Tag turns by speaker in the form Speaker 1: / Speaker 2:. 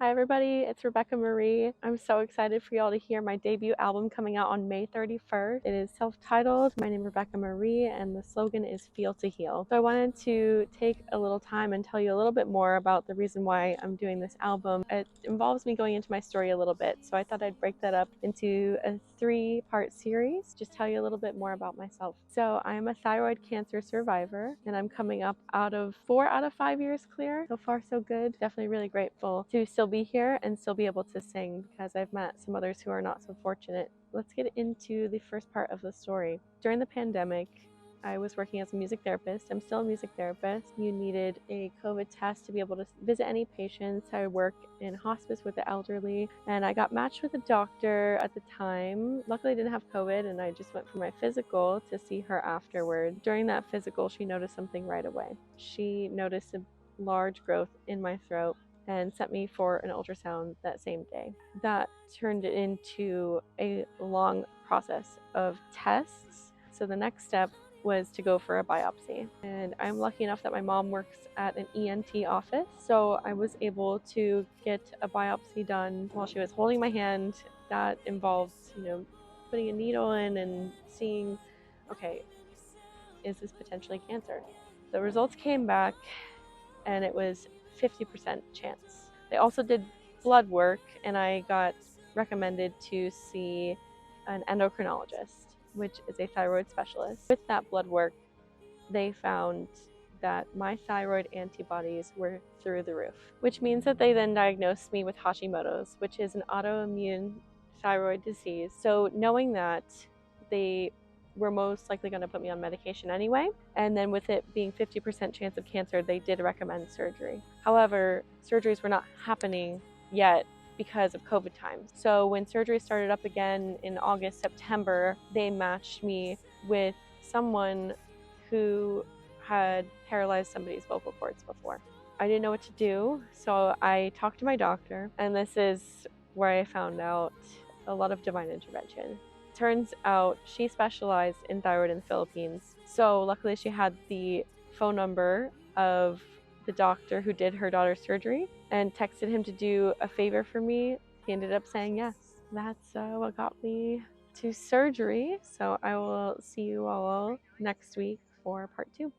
Speaker 1: Hi everybody, it's Rebecca Marie. I'm so excited for y'all to hear my debut album coming out on May 31st. It is self-titled. My name is Rebecca Marie and the slogan is Feel to Heal. So I wanted to take a little time and tell you a little bit more about the reason why I'm doing this album. It involves me going into my story a little bit, so I thought I'd break that up into a 3-part series, just tell you a little bit more about myself. So I'm a thyroid cancer survivor and I'm coming up out of 4 out of 5 years clear. So far so good. Definitely really grateful to still be here and still be able to sing because I've met some others who are not so fortunate. Let's get into the first part of the story. During the pandemic, I was working as a music therapist. I'm still a music therapist. You needed a COVID test to be able to visit any patients. I work in hospice with the elderly, and I got matched with a doctor at the time. Luckily, I didn't have COVID, and I just went for my physical to see her afterward. During that physical, she noticed something right away. She noticed a large growth in my throat and sent me for an ultrasound that same day. That turned it into a long process of tests. So the next step was to go for a biopsy. And I'm lucky enough that my mom works at an ENT office. So I was able to get a biopsy done while she was holding my hand. That involved, putting a needle in and seeing, okay, is this potentially cancer? The results came back and it was 50% chance. They also did blood work and I got recommended to see an endocrinologist, which is a thyroid specialist. With that blood work, they found that my thyroid antibodies were through the roof, which means that they then diagnosed me with Hashimoto's, which is an autoimmune thyroid disease. So knowing that, they were most likely going to put me on medication anyway. And then with it being 50% chance of cancer, they did recommend surgery. However, surgeries were not happening yet because of COVID times. So when surgery started up again in August, September, they matched me with someone who had paralyzed somebody's vocal cords before. I didn't know what to do, so I talked to my doctor, and this is where I found out a lot of divine intervention. Turns out she specialized in thyroid in the Philippines, so luckily she had the phone number of the doctor who did her daughter's surgery and texted him to do a favor for me. He ended up saying yes. That's what got me to surgery, so I will see you all next week for part 2.